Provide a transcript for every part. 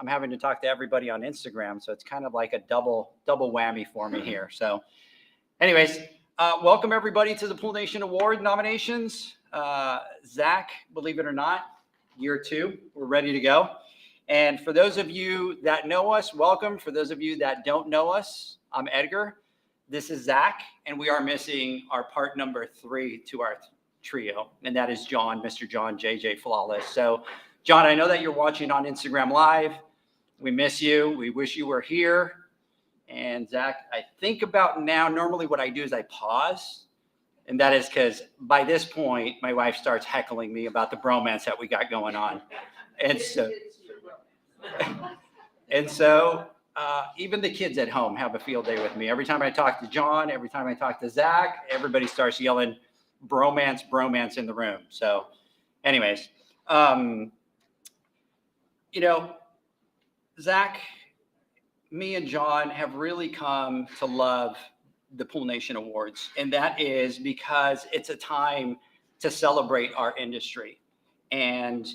I'm having to talk to everybody on Instagram. So it's kind of like a double whammy for me here. So anyways, welcome everybody to the Pool Nation Award nominations. Zach, believe it or not, year 2, we're ready to go. And for those of you that know us, welcome. For those of you that don't know us, I'm Edgar. This is Zach, and we are missing our part number 3 to our trio, and that is John, Mr. John JJ Flawless. So, John, I know that you're watching on Instagram Live. We miss you. We wish you were here. And Zach, I think about now, normally what I do is I pause, and that is because by this point, my wife starts heckling me about the bromance that we got going on. And so, even the kids at home have a field day with me. Every time I talk to John, every time I talk to Zach, everybody starts yelling bromance in the room. So anyways, Zach, me and John have really come to love the Pool Nation Awards. And that is because it's a time to celebrate our industry. And,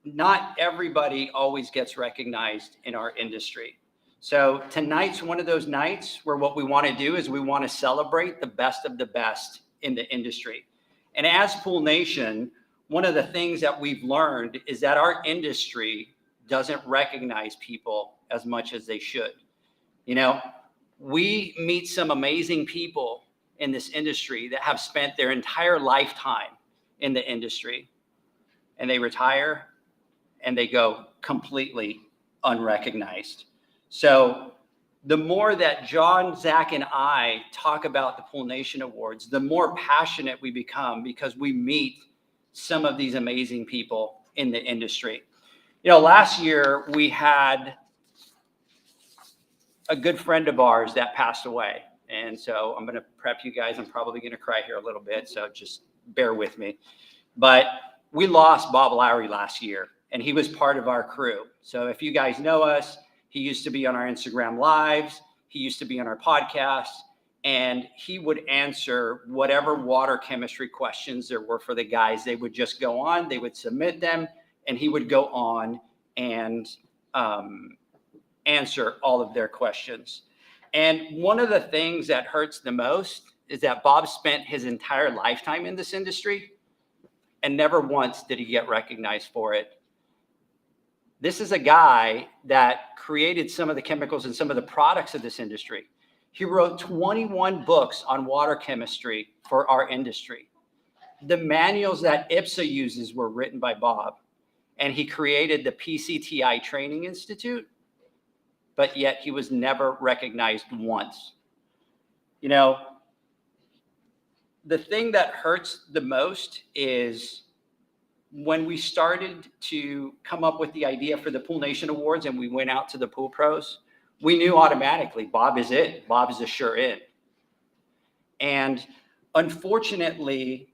not everybody always gets recognized in our industry. So tonight's one of those nights where what we want to do is we want to celebrate the best of the best in the industry. And as Pool Nation, one of the things that we've learned is that our industry doesn't recognize people as much as they should. We meet some amazing people in this industry that have spent their entire lifetime in the industry, and they retire and they go completely unrecognized. So the more that John, Zach, and I talk about the Pool Nation Awards, the more passionate we become because we meet some of these amazing people in the industry. Last year we had a good friend of ours that passed away. And so I'm going to prep you guys. I'm probably going to cry here a little bit, so just bear with me. But we lost Bob Lowry last year, and he was part of our crew. So if you guys know us, he used to be on our Instagram Lives. He used to be on our podcast, and he would answer whatever water chemistry questions there were for the guys. They would just go on, they would submit them, and he would go on and answer all of their questions. And one of the things that hurts the most is that Bob spent his entire lifetime in this industry, and never once did he get recognized for it. This is a guy that created some of the chemicals and some of the products of this industry. He wrote 21 books on water chemistry for our industry. The manuals that IPSA uses were written by Bob, and he created the PCTI Training Institute, but yet he was never recognized once. The thing that hurts the most is when we started to come up with the idea for the Pool Nation Awards and we went out to the pool pros, we knew automatically Bob is it. Bob is a sure it. And unfortunately,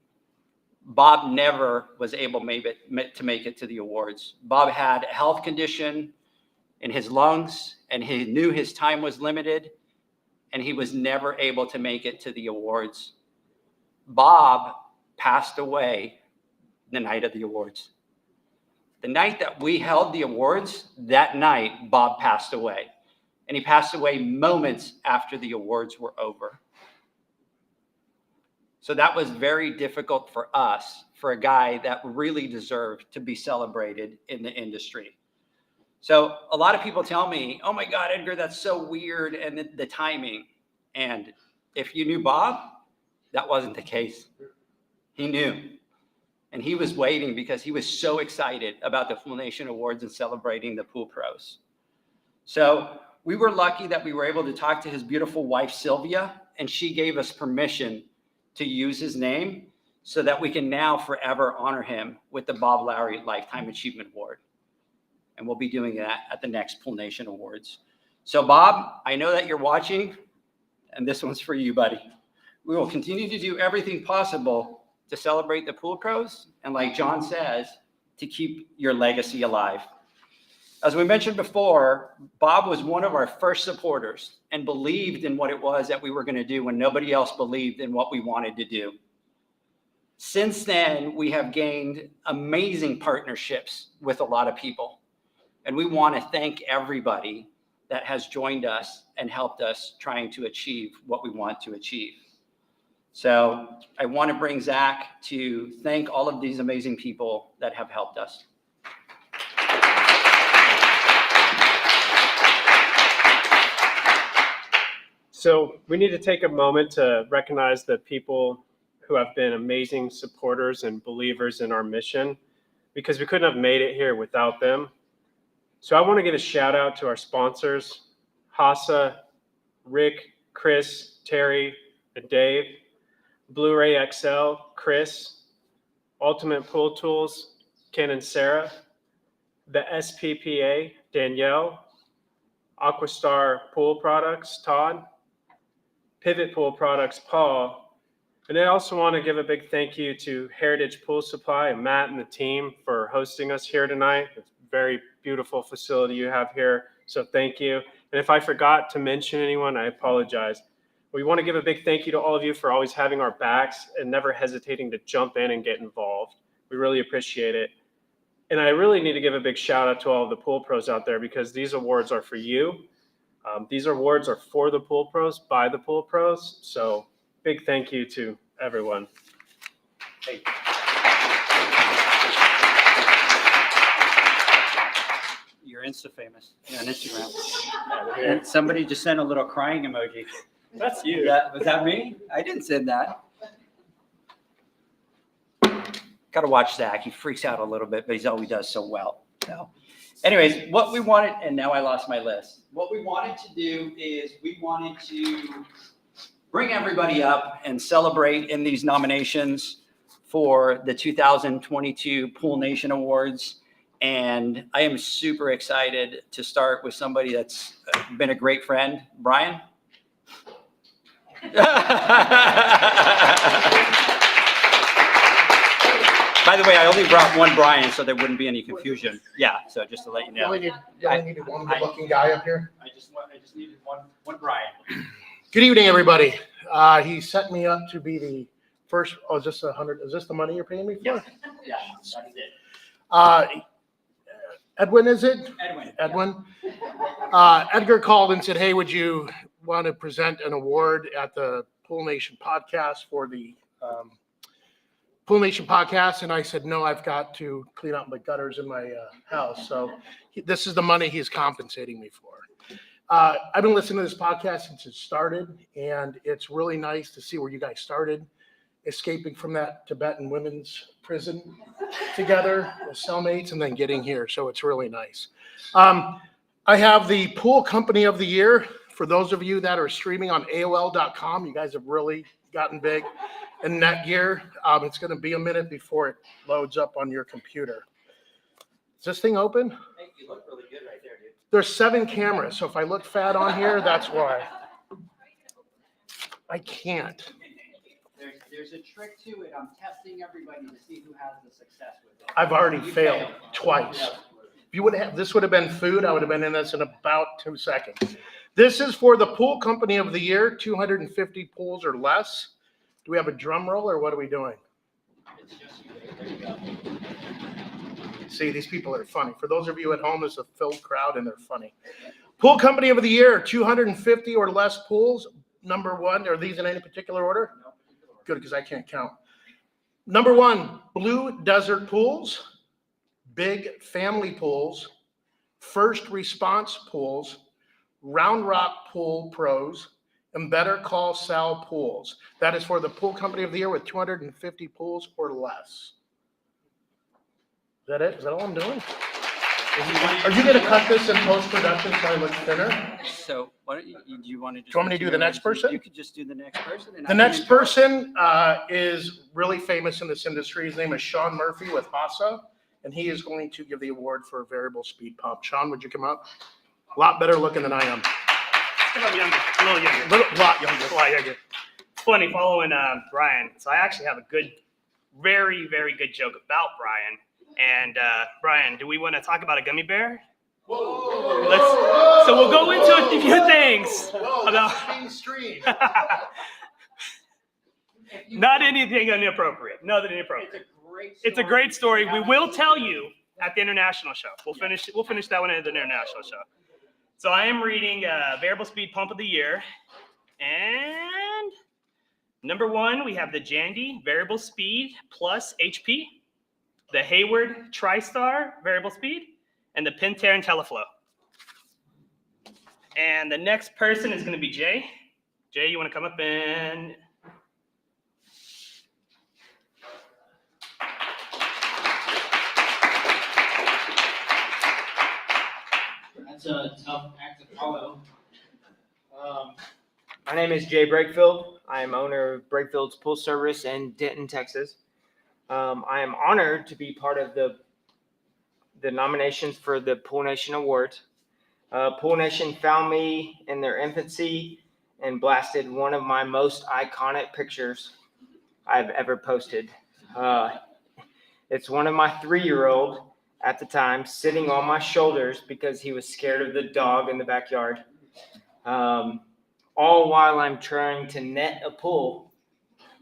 Bob never was able to make it to the awards. Bob had a health condition in his lungs, and he knew his time was limited, and he was never able to make it to the awards. Bob passed away the night of the awards. The night that we held the awards, that night, Bob passed away. And he passed away moments after the awards were over. So that was very difficult for us, for a guy that really deserved to be celebrated in the industry. So a lot of people tell me, oh my God, Edgar, that's so weird, and the timing. And if you knew Bob, that wasn't the case. He knew. And he was waiting because he was so excited about the Pool Nation Awards and celebrating the pool pros. So we were lucky that we were able to talk to his beautiful wife, Sylvia, and she gave us permission to use his name so that we can now forever honor him with the Bob Lowry Lifetime Achievement Award. And we'll be doing that at the next Pool Nation Awards. So Bob, I know that you're watching, and this one's for you, buddy. We will continue to do everything possible to celebrate the pool pros, and like John says, to keep your legacy alive. As we mentioned before, Bob was one of our first supporters and believed in what it was that we were going to do when nobody else believed in what we wanted to do. Since then, we have gained amazing partnerships with a lot of people. And we want to thank everybody that has joined us and helped us trying to achieve what we want to achieve. So I want to bring Zach to thank all of these amazing people that have helped us. So we need to take a moment to recognize the people who have been amazing supporters and believers in our mission, because we couldn't have made it here without them. So I want to give a shout out to our sponsors, Hasa, Rick, Chris, Terry, and Dave, Blu-ray XL, Chris, Ultimate Pool Tools, Ken and Sarah, the SPPA, Danielle, Aquastar Pool Products, Todd, Pivot Pool Products, Paul. And I also want to give a big thank you to Heritage Pool Supply and Matt and the team for hosting us here tonight. It's a very beautiful facility you have here, so thank you. And if I forgot to mention anyone, I apologize. We want to give a big thank you to all of you for always having our backs and never hesitating to jump in and get involved. We really appreciate it. And I really need to give a big shout out to all of the pool pros out there, because these awards are for you. These awards are for the pool pros, by the pool pros. So big thank you to everyone. Hey. You're Insta famous. You're on Instagram. And somebody just sent a little crying emoji. That's you. Was that me? I didn't send that. Got to watch Zach. He freaks out a little bit, but he always does so well. So, anyways, what we wanted, and now I lost my list. What we wanted to do is we wanted to bring everybody up and celebrate in these nominations for the 2022 Pool Nation Awards. And I am super excited to start with somebody that's been a great friend, Brian. By the way, I only brought one Brian, so there wouldn't be any confusion. Yeah, so just to let you know. You only needed one good-looking guy up here. I just needed one Brian. Good evening, everybody. He set me up to be the first. Oh, is this Is this the money you're paying me for? Yeah, that's it. Edwin, is it? Edwin. Edgar called and said, "Hey, would you want to present an award at the Pool Nation podcast for the Pool Nation podcast?" And I said, "No, I've got to clean out my gutters in my house." So this is the money he's compensating me for. I've been listening to this podcast since it started, and it's really nice to see where you guys started, escaping from that Tibetan women's prison together as cellmates, and then getting here. So it's really nice. I have the Pool Company of the Year. For those of you that are streaming on AOL.com, you guys have really gotten big. And Netgear, it's going to be a minute before it loads up on your computer. Is this thing open? Hey, you look really good right there, dude. There's 7 cameras, so if I look fat on here, that's why. I can't. There's a trick to it. I'm testing everybody to see who has the success with it. I've already failed twice. Yeah. If you would have, this would have been food, I would have been in this in about 2 seconds. This is for the Pool Company of the Year, 250 pools or less. Do we have a drum roll, or what are we doing? It's just you. There you go. See, these people are funny. For those of you at home, it's a filled crowd, and they're funny. Pool Company of the Year, 250 or less pools. Number 1, are these in any particular order? No. Good, because I can't count. Number 1, Blue Desert Pools, Big Family Pools, First Response Pools, Round Rock Pool Pros, and Better Call Sal Pools. That is for the Pool Company of the Year with 250 pools or less. Is that it? Is that all I'm doing? Are you going to cut this in post-production so I look thinner? So, why don't you, do you want to just? Do you want me to do the next person? You could just do the next person. And The next person is really famous in this industry. His name is Sean Murphy with Hasa, and he is going to give the award for a variable speed pump. Sean, would you come up? A lot better looking than I am. A little younger. A little younger. Lot younger. A lot younger. It's funny following Brian. So I actually have a good, very, very good joke about Brian. And Brian, do we want to talk about a gummy bear? Whoa. So we'll go into a few things about. Stream. Not anything inappropriate. Nothing inappropriate. It's a great story. It's a great story. We will tell you at the international show. We'll finish that one at the international show. So I am reading Variable Speed Pump of the Year. And number 1, we have the Jandy Variable Speed Plus HP, the Hayward TriStar Variable Speed, and the Pentair IntelliFlow. And the next person is going to be Jay. Jay, you want to come up and... That's a tough act to follow. My name is Jay Brakefield. I am owner of Brakefield's Pool Service in Denton, Texas. I am honored to be part of the nominations for the Pool Nation Awards. Pool Nation found me in their infancy and blasted one of my most iconic pictures I've ever posted. It's one of my 3-year-old at the time sitting on my shoulders because he was scared of the dog in the backyard. All while I'm trying to net a pool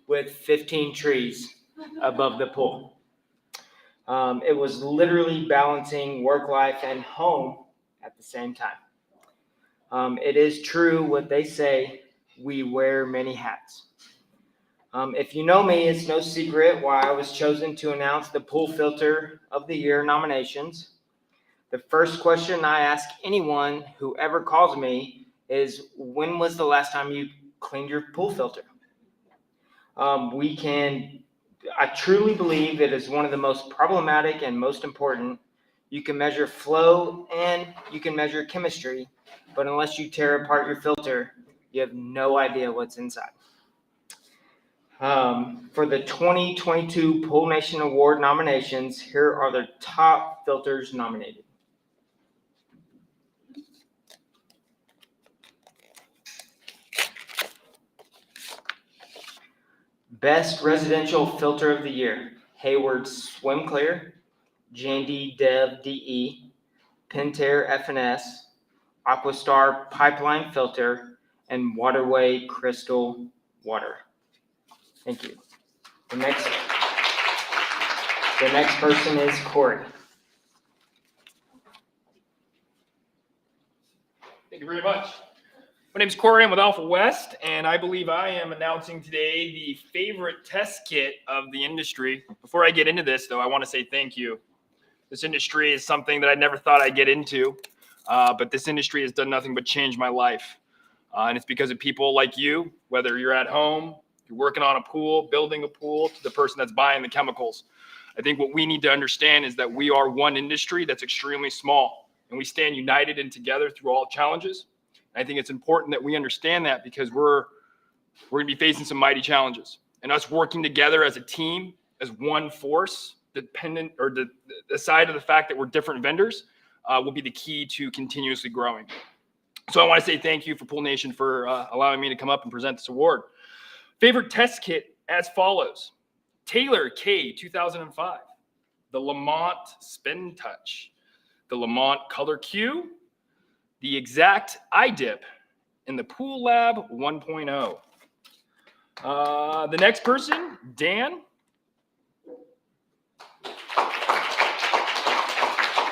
with 15 trees above the pool. It was literally balancing work life and home at the same time. It is true what they say, we wear many hats. If you know me, it's no secret why I was chosen to announce the Pool Filter of the Year nominations. The first question I ask anyone who ever calls me is, when was the last time you cleaned your pool filter? I truly believe it is one of the most problematic and most important. You can measure flow and you can measure chemistry, but unless you tear apart your filter, you have no idea what's inside. For the 2022 Pool Nation Award nominations, here are the top filters nominated. Best Residential Filter of the Year, Hayward Swim Clear, Jandy Dev DE, Pentair FNS, Aquastar Pipeline Filter, and Waterway Crystal Water. Thank you. The next person is Corey. Thank you very much. My name is Corey. I'm with Alpha West, and I believe I am announcing today the favorite test kit of the industry. Before I get into this, though, I want to say thank you. This industry is something that I never thought I'd get into, but this industry has done nothing but change my life. And it's because of people like you, whether you're at home, you're working on a pool, building a pool, to the person that's buying the chemicals. I think what we need to understand is that we are one industry that's extremely small, and we stand united and together through all challenges. And I think it's important that we understand that, because we're going to be facing some mighty challenges. And us working together as a team, as one force, dependent or aside of the fact that we're different vendors, will be the key to continuously growing. So I want to say thank you for Pool Nation for allowing me to come up and present this award. Favorite test kit as follows: Taylor K 2005, the Lamont Spin Touch, the Lamont Color Q, the Exact iDip, and the Pool Lab 1.0. The next person, Dan.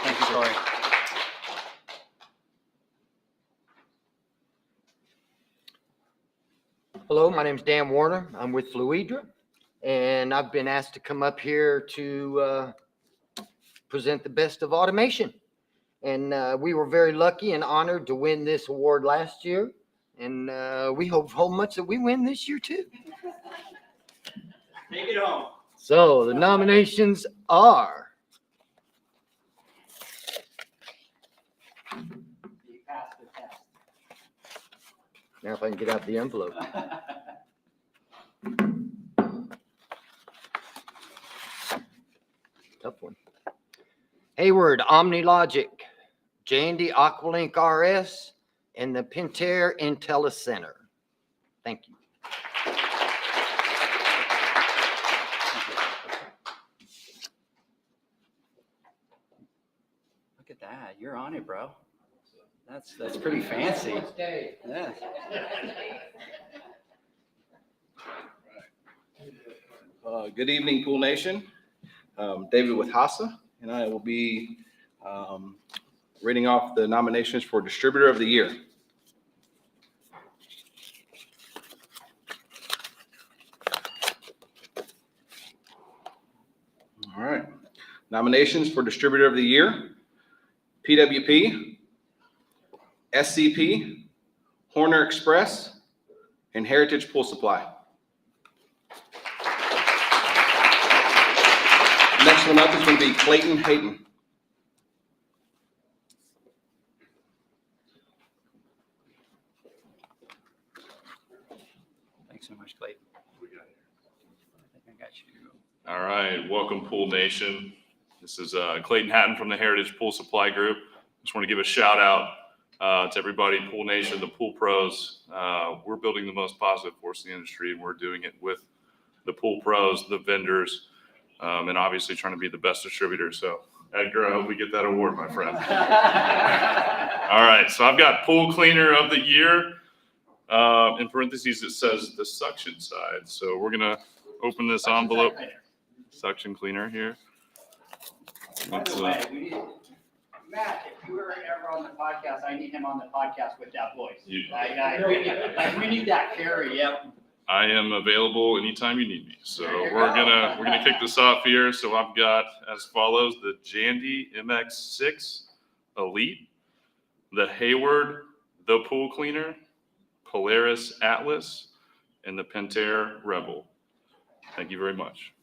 Thank you, Corey. Hello, my name is Dan Warner. I'm with Fluidra, and I've been asked to come up here to present the best of automation. And we were very lucky and honored to win this award last year, and we hope so much that we win this year too. Take it home. So the nominations are You passed the test. now if I can get out the envelope. Tough one. Hayward OmniLogic, Jandy Aqualink RS, and the Pentair IntelliCenter. Thank you. Look at that. You're on it, bro. That's pretty fancy. Yeah. Good evening, Pool Nation. David with Hassa. and I will be reading off the nominations for Distributor of the Year. All right. Nominations for Distributor of the Year: PWP, SCP, Horner Express, and Heritage Pool Supply. Next one up is going to be Clayton Hayton. Thanks so much, Clayton. I think I got you. All right, welcome Pool Nation. This is Clayton Hatton from the Heritage Pool Supply Group. Just want to give a shout out to everybody, Pool Nation, the pool pros. We're building the most positive force in the industry, and we're doing it with the pool pros, the vendors, and obviously trying to be the best distributor. So Edgar, I hope we get that award, my friend. All right, so I've got Pool Cleaner of the Year. In parentheses, it says the suction side. So we're gonna open this envelope. Suction cleaner here. By the way, we need, Matt, if you were ever on the podcast, I need him on the podcast with that voice. We need that carry, yep. I am available anytime you need me. So we're gonna kick this off here. So I've got as follows: the Jandy MX6 Elite, the Hayward the Pool Cleaner, Polaris Atlas, and the Pentair Rebel. Thank you very much.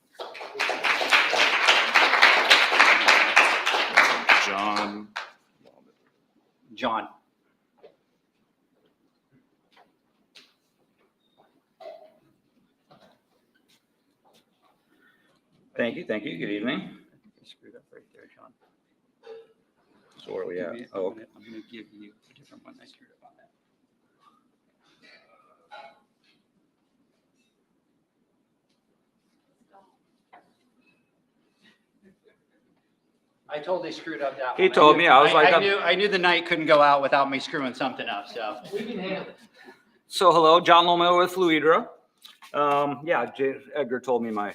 John. Thank you. Good evening. I screwed up right there, John. So where are we at? I'm gonna give you a different one. I screwed up on that. I totally screwed up that one. He told me, I was like, I knew the night couldn't go out without me screwing something up, so. so hello, John Lomel with Fluidra. Edgar told me my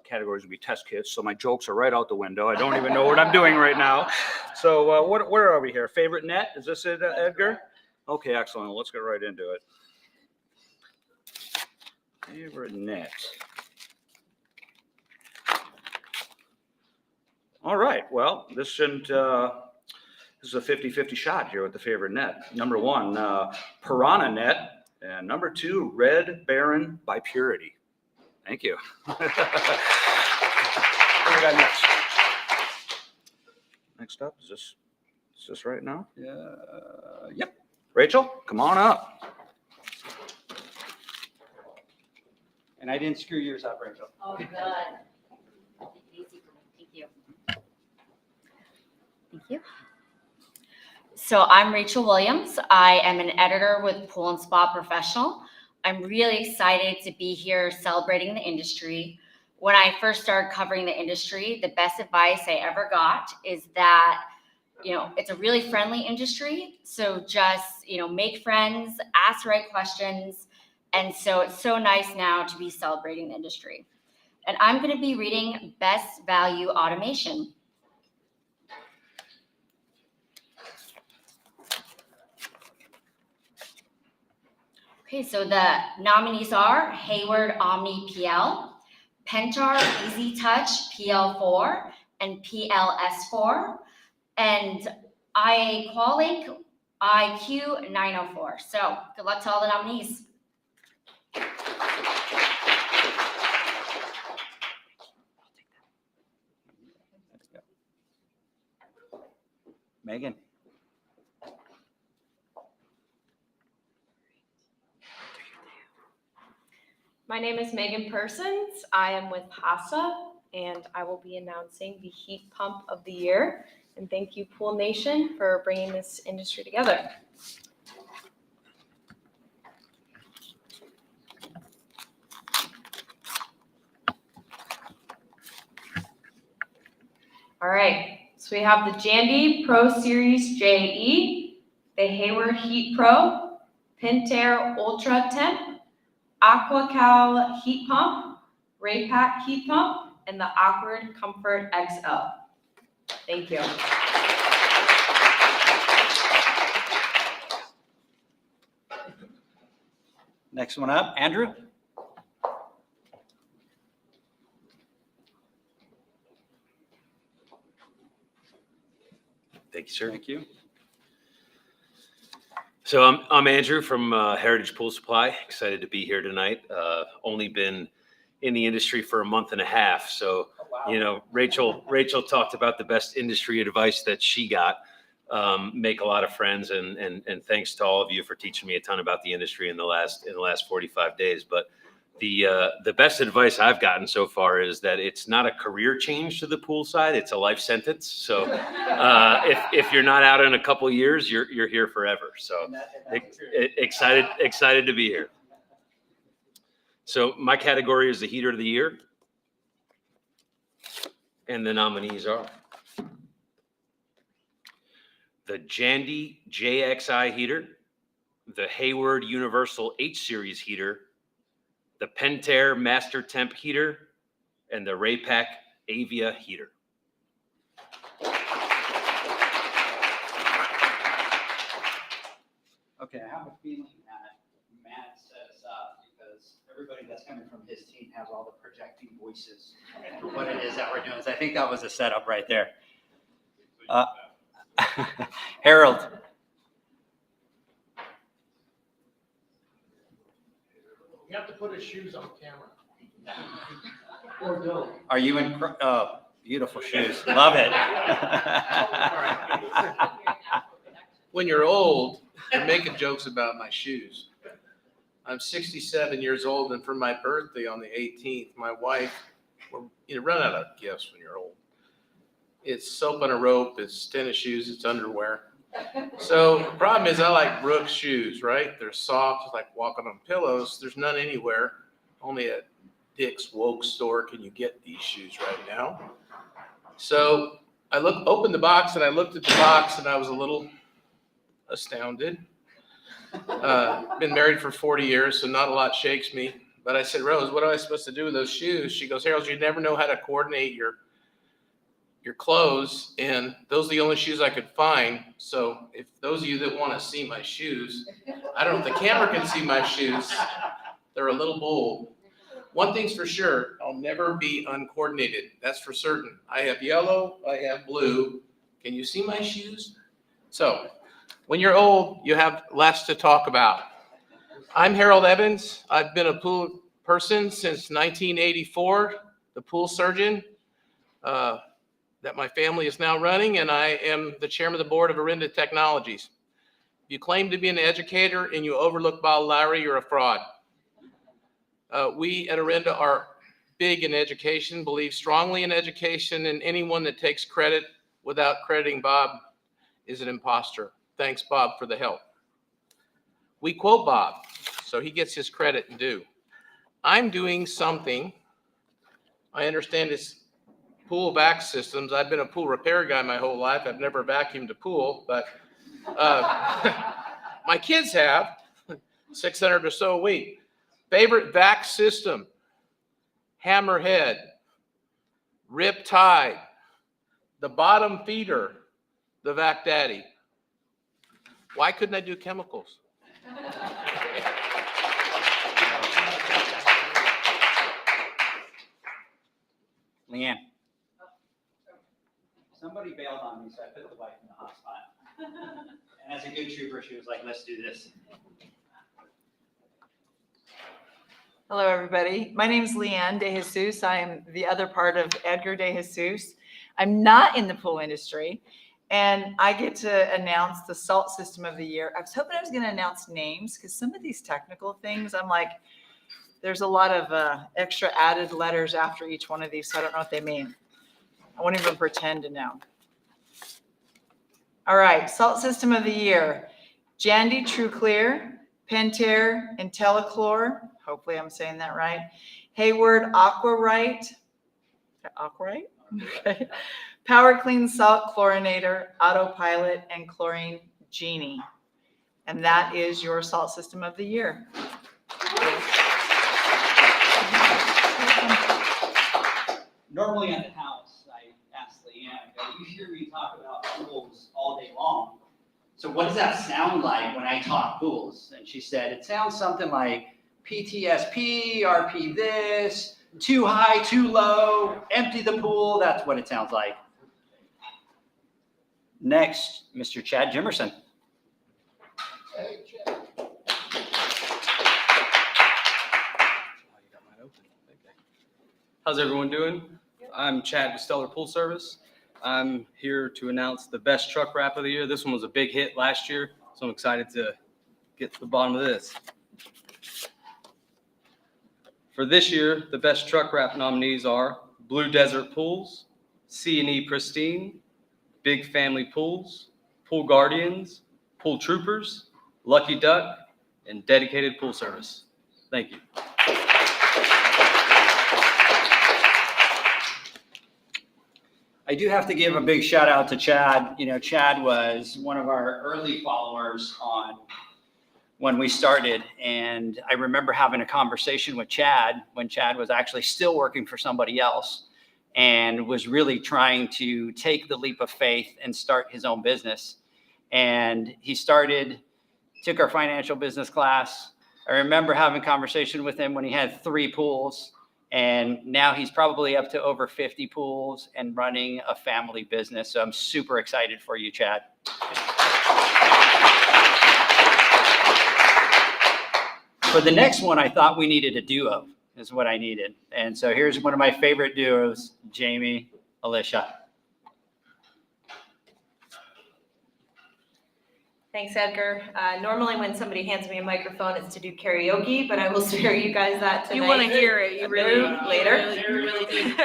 categories would be test kits, so my jokes are right out the window. I don't even know what I'm doing right now. So where are we here? Favorite net? Is this it, Edgar? Okay, excellent. Let's get right into it. Favorite net. All right, well, this is a 50-50 shot here with the favorite net. Number one, Piranha net, and number two, Red Baron by Purity. Thank you. What do we got next? Next up, is this right now? Yep. Rachel, come on up. And I didn't screw yours up, Rachel. Oh, good. Easy for me. Thank you. Thank you. So I'm Rachel Williams. I am an editor with Pool and Spa Professional. I'm really excited to be here celebrating the industry. When I first started covering the industry, the best advice I ever got is that, it's a really friendly industry. So just, make friends, ask the right questions. And so it's so nice now to be celebrating the industry. And I'm going to be reading Best Value Automation. Okay, so the nominees are Hayward Omni PL, Pentar Easy Touch PL4 and PLS4, and IA Qualink IQ 904. So good luck to all the nominees. Megan. My name is Megan Persons. I am with HASA, and I will be announcing the Heat Pump of the Year. And thank you, Pool Nation, for bringing this industry together. All right, so we have the Jandy Pro Series JE, the Hayward Heat Pro, Pentair Ultra Temp, AquaCal Heat Pump, Raypack Heat Pump, and the Awkward Comfort XL. Thank you. Next one up, Andrew. Thank you, sir. Thank you. So I'm Andrew from Heritage Pool Supply. Excited to be here tonight. Only been in the industry for a month and a half. So, you know, Rachel talked about the best industry advice that she got. Make a lot of friends, and thanks to all of you for teaching me a ton about the industry in the last 45 days. But the best advice I've gotten so far is that it's not a career change to the pool side; it's a life sentence. So if you're not out in a couple of years, you're here forever. So excited to be here. So my category is the heater of the year, and the nominees are the Jandy JXI heater, the Hayward Universal H Series heater, the Pentair Master Temp heater, and the Raypak Avia heater. Okay, I have a feeling that Matt set us up because everybody that's coming from his team has all the projecting voices for what it is that we're doing. So I think that was a setup right there. Harold. You have to put his shoes on camera. Are you in? Oh, beautiful shoes. Love it. When you're old, you're making jokes about my shoes. I'm 67 years old, and for my birthday on the 18th, my wife, you run out of gifts when you're old. It's soap on a rope, it's tennis shoes, it's underwear. So the problem is I like Brooks shoes, right? They're soft, it's like walking on pillows. There's none anywhere. Only at Dick's Woke store can you get these shoes right now. So I opened the box and I looked at the box and I was a little astounded. Been married for 40 years, so not a lot shakes me. But I said, Rose, what am I supposed to do with those shoes? She goes, Harold, you never know how to coordinate your clothes, and those are the only shoes I could find. So if those of you that want to see my shoes, I don't know if the camera can see my shoes. They're a little bold. One thing's for sure, I'll never be uncoordinated. That's for certain. I have yellow, I have blue. Can you see my shoes? So when you're old, you have less to talk about. I'm Harold Evans. I've been a pool person since 1984, the pool surgeon that my family is now running, and I am the chairman of the board of Orinda Technologies. If you claim to be an educator and you overlook Bob Lowry, you're a fraud. We at Orinda are big in education, believe strongly in education, and anyone that takes credit without crediting Bob is an imposter. Thanks, Bob, for the help. We quote Bob, so he gets his credit and due. I'm doing something, I understand it's pool vac systems. I've been a pool repair guy my whole life. I've never vacuumed a pool, but my kids have, 600 or so a week. Favorite vac system, Hammerhead, Riptide, the bottom feeder, the Vac Daddy. Why couldn't I do chemicals? Leanne. Somebody bailed on me, so I put the wife in the hot spot. And as a good trooper, she was like, let's do this. Hello, everybody. My name is Leanne De Jesus. I am the other part of Edgar De Jesus. I'm not in the pool industry, and I get to announce the salt system of the year. I was hoping I was going to announce names because some of these technical things, I'm like, there's a lot of extra added letters after each one of these, so I don't know what they mean. I won't even pretend to know. All right, salt system of the year. Jandy True Clear, Pentair IntelliChlor, hopefully I'm saying that right. Hayward Aquarite, Aquarite? Okay. Power Clean Salt Chlorinator, Autopilot, and Chlorine Genie. And that is your salt system of the year. Normally at the house, I ask Leanne, I go, you hear me talk about pools all day long. So what does that sound like when I talk pools? And she said, it sounds something like PTSP, RP this, too high, too low, empty the pool. That's what it sounds like. Next, Mr. Chad Jimerson. How's everyone doing? I'm Chad with Stellar Pool Service. I'm here to announce the best truck wrap of the year. This one was a big hit last year, so I'm excited to get to the bottom of this. For this year, the best truck wrap nominees are Blue Desert Pools, C&E Pristine, Big Family Pools, Pool Guardians, Pool Troopers, Lucky Duck, and Dedicated Pool Service. Thank you. I do have to give a big shout out to Chad. You know, Chad was one of our early followers on when we started. And I remember having a conversation with Chad when Chad was actually still working for somebody else and was really trying to take the leap of faith and start his own business. And he took our financial business class. I remember having a conversation with him when he had 3 pools. And now he's probably up to over 50 pools and running a family business. So I'm super excited for you, Chad. For the next one, I thought we needed a duo, is what I needed. And so here's one of my favorite duos, Jamie, Alicia. Thanks, Edgar. Normally when somebody hands me a microphone, it's to do karaoke, but I will spare you guys that tonight. You want to hear it. You really, later. You really do.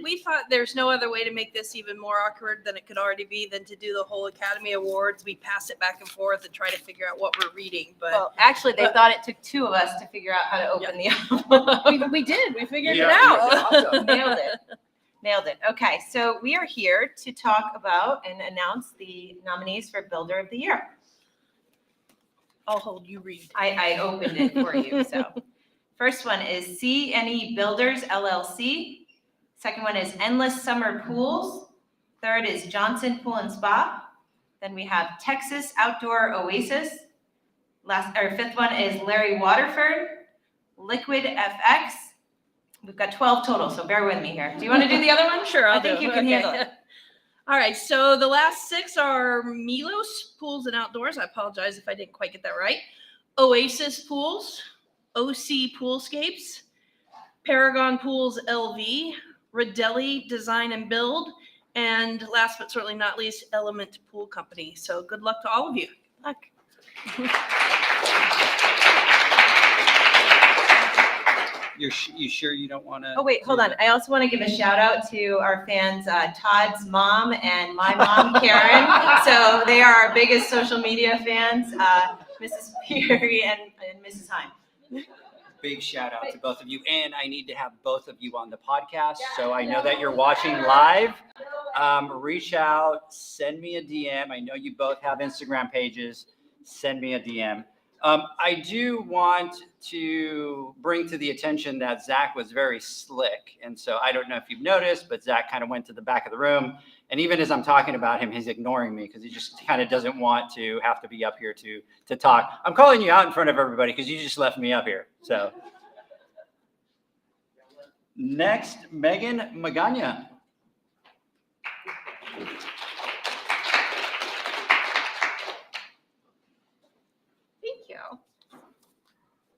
We thought there's no other way to make this even more awkward than it could already be than to do the whole Academy Awards. We pass it back and forth and try to figure out what we're reading. But Well, actually, they thought it took 2 of us to figure out how to open the envelope. we did. We figured it out. Nailed it. Nailed it. Okay, so we are here to talk about and announce the nominees for Builder of the Year. I'll hold you read. I opened it for you. So first one is C&E Builders LLC. Second one is Endless Summer Pools. Third is Johnson Pool and Spa. Then we have Texas Outdoor Oasis. Fifth one is Larry Waterford, Liquid FX. We've got 12 total, so bear with me here. Do you want to do the other one? Sure, I think you can handle it. All right, so the last 6 are Milos Pools and Outdoors. I apologize if I didn't quite get that right. Oasis Pools, OC Poolscapes, Paragon Pools LV, Rodelli Design and Build, and last but certainly not least, Element Pool Company. So good luck to all of you. Luck. You sure you don't want to? Oh, wait, hold on. I also want to give a shout out to our fans, Todd's mom and my mom, Karen. So they are our biggest social media fans, Mrs. Peary and Mrs. Hine. Big shout out to both of you. And I need to have both of you on the podcast. So I know that you're watching live. Reach out, send me a DM. I know you both have Instagram pages. Send me a DM. I do want to bring to the attention that Zach was very slick. And so I don't know if you've noticed, but Zach kind of went to the back of the room. And even as I'm talking about him, he's ignoring me because he just kind of doesn't want to have to be up here to talk. I'm calling you out in front of everybody because you just left me up here. So next, Megan Magana. Thank you.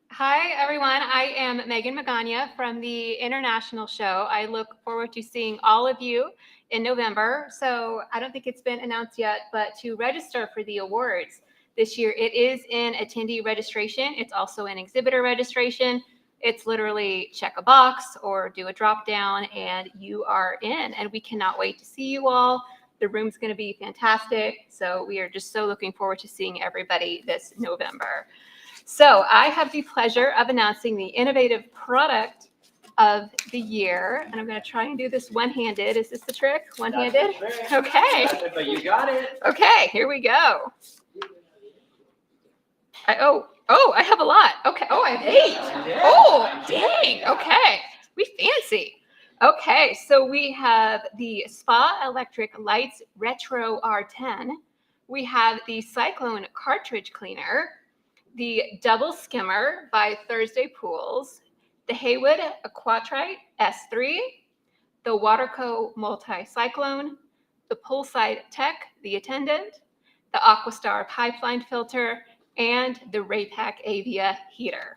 Hi, everyone. I am Megan Magana from the International Show. I look forward to seeing all of you in November. So I don't think it's been announced yet, but to register for the awards this year, it is in attendee registration. It's also in exhibitor registration. It's literally check a box or do a drop down and you are in. And we cannot wait to see you all. The room's going to be fantastic. So we are just so looking forward to seeing everybody this November. So I have the pleasure of announcing the innovative product of the year. And I'm going to try and do this one-handed. Is this the trick? One-handed? Okay. But you got it. Okay, here we go. I have a lot. Okay. Oh, I have 8. Oh, dang. Okay. We fancy. Okay, so we have the Spa Electric Lights Retro R10. We have the Cyclone Cartridge Cleaner, the Double Skimmer by Thursday Pools, the Haywood Aquatrite S3, the Waterco Multi-Cyclone, the Poolside Tech, the Attendant, the Aquastar Pipeline Filter, and the Raypack Avia Heater.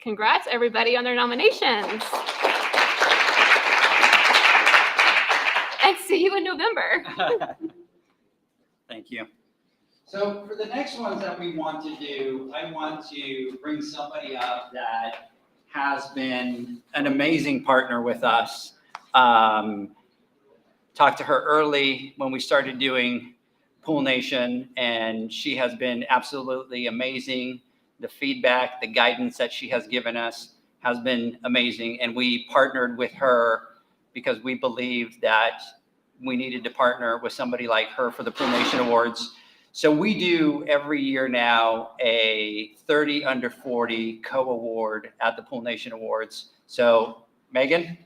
Congrats, everybody, on their nominations. And see you in November. Thank you. So for the next ones that we want to do, I want to bring somebody up that has been an amazing partner with us. Talked to her early when we started doing Pool Nation, and she has been absolutely amazing. The feedback, the guidance that she has given us has been amazing. And we partnered with her because we believed that we needed to partner with somebody like her for the Pool Nation Awards. So we do every year now a 30 under 40 co-award at the Pool Nation Awards. So Megan.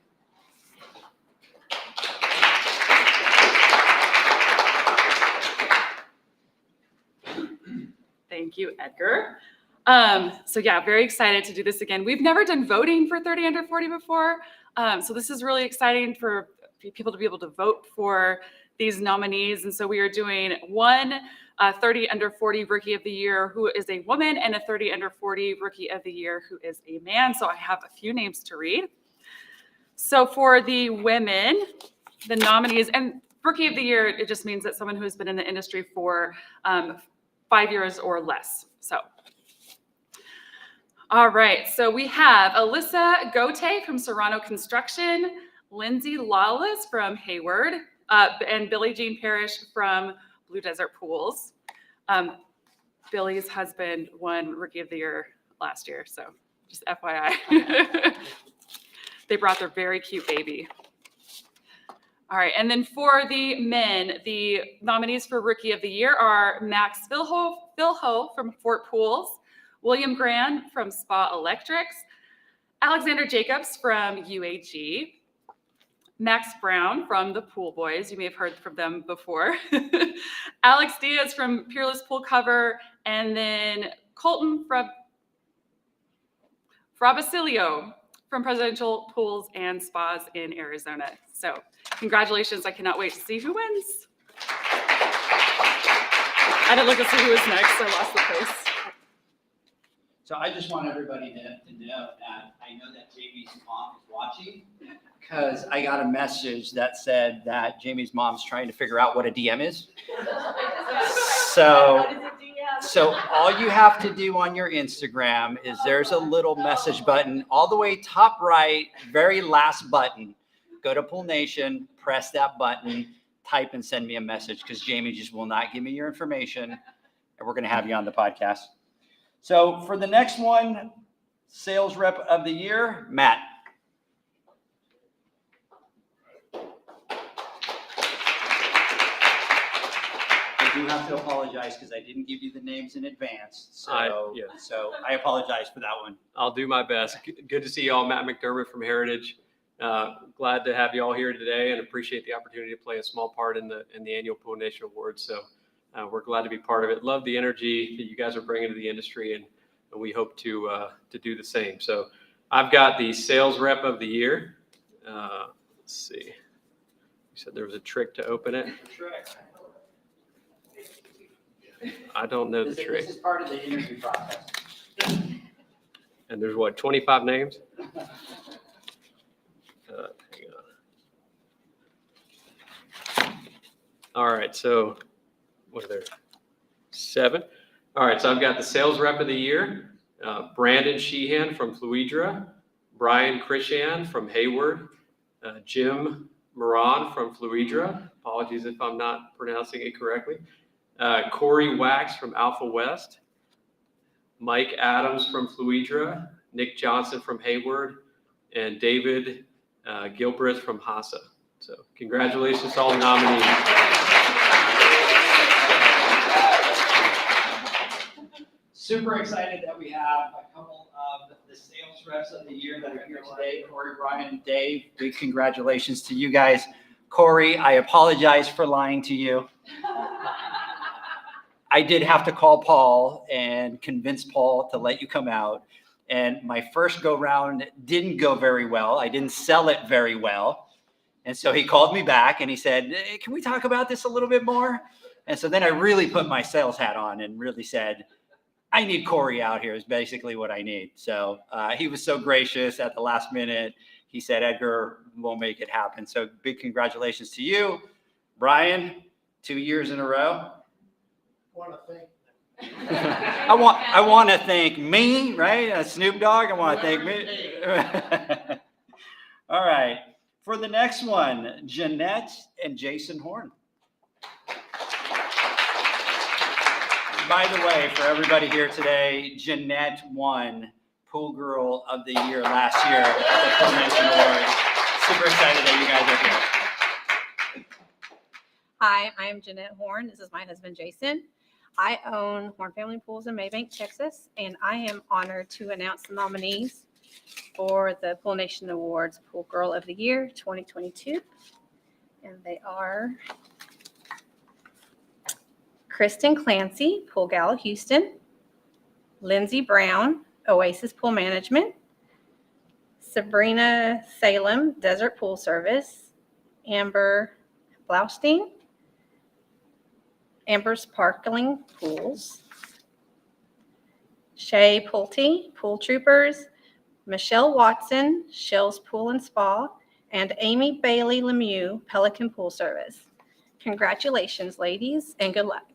Thank you, Edgar. So yeah, very excited to do this again. We've never done voting for 30 under 40 before. So this is really exciting for people to be able to vote for these nominees. And so we are doing one 30 under 40 Rookie of the Year who is a woman, and a 30 under 40 Rookie of the Year who is a man. So I have a few names to read. So for the women, the nominees, and Rookie of the Year, it just means that someone who has been in the industry for 5 years or less. So, all right. So we have Alyssa Gote from Serrano Construction, Lindsay Lawless from Hayward, and Billie Jean Parrish from Blue Desert Pools. Billy's husband won Rookie of the Year last year, so just FYI. They brought their very cute baby. All right, and then for the men, the nominees for Rookie of the Year are Max Philho from Fort Pools, William Grand from Spa Electrics, Alexander Jacobs from UAG, Max Brown from the Pool Boys. You may have heard from them before. Alex Diaz from Peerless Pool Cover, and then Colton Frabasilio from Presidential Pools and Spas in Arizona. So congratulations. I cannot wait to see who wins. I didn't look to see who was next. I lost the place. So I just want everybody to know that I know that Jamie's mom is watching, because I got a message that said that Jamie's mom's trying to figure out what a DM is. So all you have to do on your Instagram is there's a little message button all the way top right, very last button. Go to Pool Nation, press that button, type and send me a message, because Jamie just will not give me your information, and we're going to have you on the podcast. So for the next one, Sales Rep of the Year, Matt. I do have to apologize because I didn't give you the names in advance. So I apologize for that one. I'll do my best. Good to see you all. Matt McDermott from Heritage. Glad to have you all here today, and appreciate the opportunity to play a small part in the annual Pool Nation Awards. So we're glad to be part of it. Love the energy that you guys are bringing to the industry, and we hope to do the same. So I've got the Sales Rep of the Year. Let's see. You said there was a trick to open it. I don't know the trick. This is part of the interview process. And there's what, 25 names? Hang on. All right, so what are there? 7. All right, so I've got the Sales Rep of the Year, Brandon Sheehan from Fluidra, Brian Krishan from Hayward, Jim Moran from Fluidra. Apologies if I'm not pronouncing it correctly. Corey Wax from Alpha West, Mike Adams from Fluidra, Nick Johnson from Hayward, and David Gilbreth from Hassa. So congratulations to all the nominees. Super excited that we have a couple of the sales refs of the year that are here today, Corey, Brian, Dave. Big congratulations to you guys. Corey, I apologize for lying to you. I did have to call Paul and convince Paul to let you come out. And my first go round didn't go very well. I didn't sell it very well. And so he called me back and he said, hey, can we talk about this a little bit more? And so then I really put my sales hat on and really said, I need Corey out here is basically what I need. So he was so gracious at the last minute. He said, Edgar, we'll make it happen. So big congratulations to you. Brian, 2 years in a row. I want to thank me, right? Snoop Dogg. I want to thank me. All right. For the next one, Jeanette and Jason Horn. By the way, for everybody here today, Jeanette won Pool Girl of the Year last year at the Pool Nation Awards. Super excited that you guys are here. Hi, I'm Jeanette Horn. This is my husband, Jason. I own Horn Family Pools in Maybank, Texas, and I am honored to announce the nominees for the Pool Nation Awards Pool Girl of the Year 2022. And they are Kristen Clancy, Pool Gal Houston, Lindsay Brown, Oasis Pool Management, Sabrina Salem, Desert Pool Service, Amber Blaustein, Amber Sparkling Pools, Shay Pulte, Pool Troopers, Michelle Watson, Shell's Pool and Spa, and Amy Bailey Lemieux, Pelican Pool Service. Congratulations, ladies, and good luck.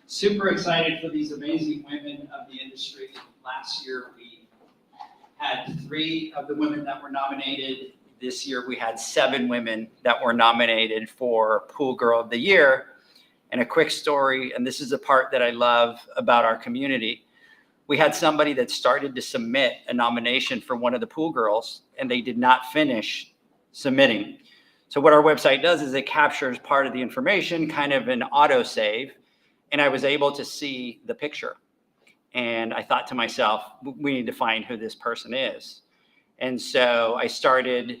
Super excited for these amazing women of the industry. Last year, we had 3 of the women that were nominated. This year, we had 7 women that were nominated for Pool Girl of the Year. And a quick story, and this is the part that I love about our community. We had somebody that started to submit a nomination for one of the pool girls, and they did not finish submitting. So what our website does is it captures part of the information, kind of an autosave, and I was able to see the picture. And I thought to myself, we need to find who this person is. And so I started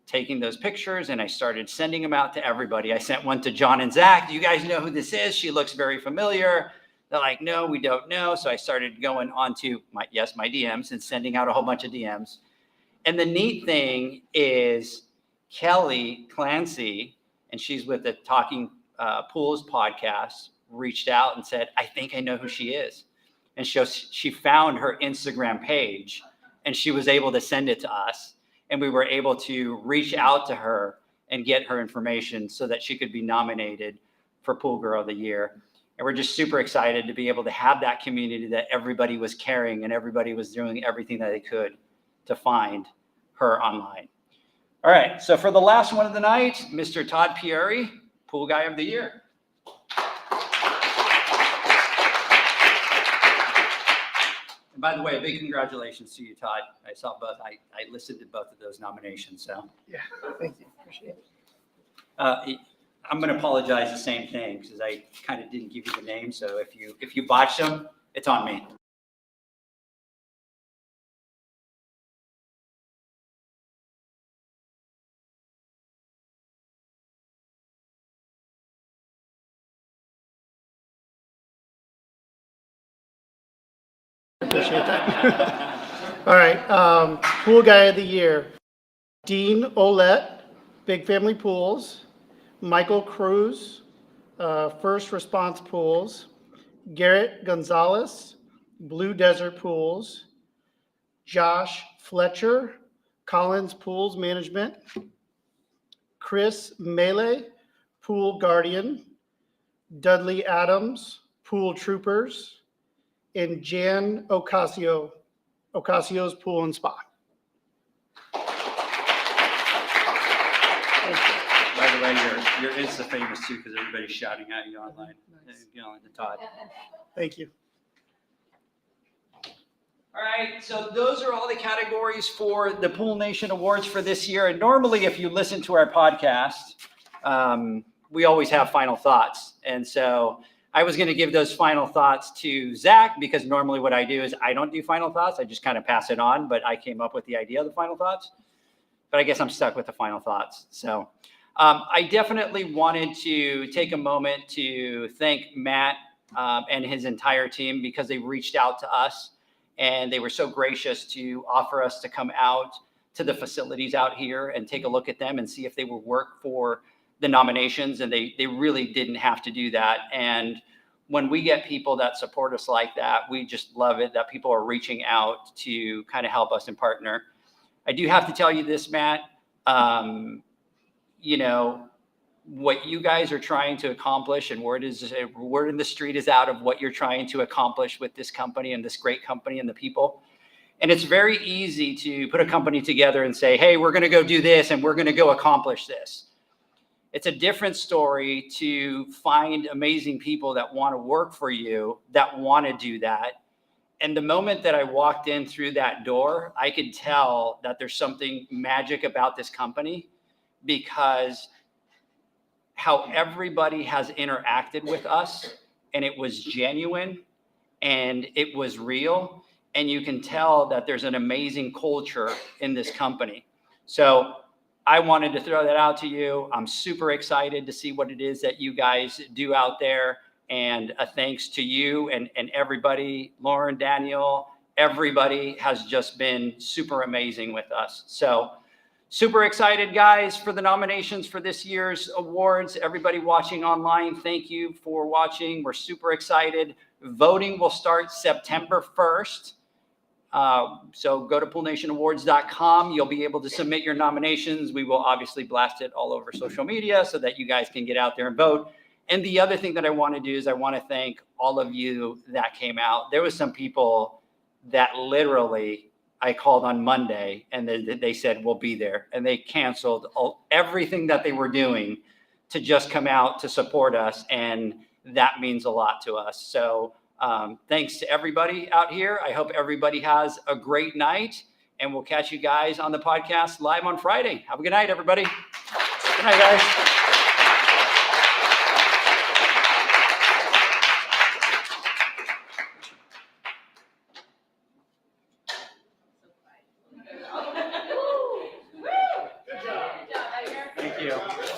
taking those pictures and I started sending them out to everybody. I sent one to John and Zach. Do you guys know who this is? She looks very familiar. They're like, no, we don't know. So I started going onto my DMs and sending out a whole bunch of DMs. And the neat thing is Kelly Clancy, and she's with the Talking Pools podcast, reached out and said, I think I know who she is. And she found her Instagram page and she was able to send it to us. And we were able to reach out to her and get her information so that she could be nominated for Pool Girl of the Year. And we're just super excited to be able to have that community that everybody was carrying and everybody was doing everything that they could to find her online. All right, so for the last one of the night, Mr. Todd Pieri, Pool Guy of the Year. And by the way, big congratulations to you, Todd. I saw both. I listened to both of those nominations. So Yeah, thank you. Appreciate it. I'm going to apologize the same thing because I kind of didn't give you the name. So if you botched them, it's on me. Appreciate that. All right, Pool Guy of the Year, Dean Olette, Big Family Pools, Michael Cruz, First Response Pools, Garrett Gonzalez, Blue Desert Pools, Josh Fletcher, Collins Pools Management, Chris Mele, Pool Guardian, Dudley Adams, Pool Troopers, and Jan Ocasio's Pool and Spa. By the way, your Insta famous too because everybody's shouting at you online. Nice. Yelling to Todd. Thank you. All right, so those are all the categories for the Pool Nation Awards for this year. And normally, if you listen to our podcast, we always have final thoughts. And so I was going to give those final thoughts to Zach, because normally what I do is I don't do final thoughts. I just kind of pass it on, but I came up with the idea of the final thoughts. But I guess I'm stuck with the final thoughts. So I definitely wanted to take a moment to thank Matt and his entire team, because they reached out to us and they were so gracious to offer us to come out to the facilities out here and take a look at them and see if they would work for the nominations. And they really didn't have to do that. And when we get people that support us like that, we just love it that people are reaching out to kind of help us and partner. I do have to tell you this, Matt, you know, what you guys are trying to accomplish, and word in the street is out of what you're trying to accomplish with this company and this great company and the people. And it's very easy to put a company together and say, hey, we're going to go do this and we're going to go accomplish this. It's a different story to find amazing people that want to work for you, that want to do that. And the moment that I walked in through that door, I could tell that there's something magic about this company, because how everybody has interacted with us, and it was genuine and it was real. And you can tell that there's an amazing culture in this company. So I wanted to throw that out to you. I'm super excited to see what it is that you guys do out there. And a thanks to you and everybody, Lauren, Daniel, everybody has just been super amazing with us. So super excited, guys, for the nominations for this year's awards. Everybody watching online, thank you for watching. We're super excited. Voting will start September 1st. So go to poolnationawards.com. You'll be able to submit your nominations. We will obviously blast it all over social media so that you guys can get out there and vote. And the other thing that I want to do is I want to thank all of you that came out. There was some people that literally I called on Monday and they said, we'll be there. And they canceled everything that they were doing to just come out to support us. And that means a lot to us. So thanks to everybody out here. I hope everybody has a great night, and we'll catch you guys on the podcast live on Friday. Have a good night, everybody. Good night, guys. Thank you.